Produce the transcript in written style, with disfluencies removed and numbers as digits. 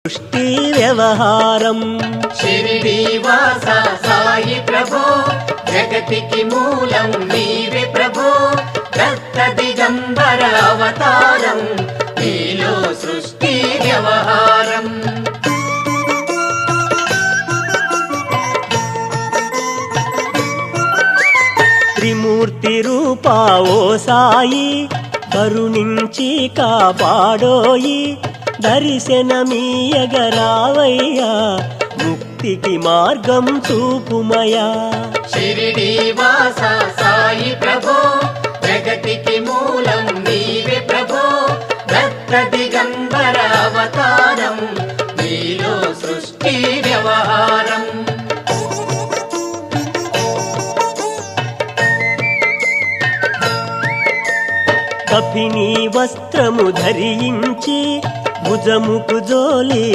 సృష్టి వ్యవహారం షిరిడి వాస సాయి ప్రభో, జగతికి మూలం నీవే ప్రభో. దత్త దిగంబర అవతారం, నీలో సృష్టి వ్యవహారం. త్రిమూర్తి రూపా ఓ సాయి, కరుణించి కాపాడోయి. దర్శనమీయగరావయ్యా, ముక్తికి మార్గం చూపుమయా. షిరిడి వాస సాయి ప్రభో, జగతికి మూలం నీవే ప్రభో. దత్త దిగంబర అవతారం, నీలో సృష్టి వ్యవహారం. కఫినీ వస్త్రము ధరించి, భుజముకు జోలి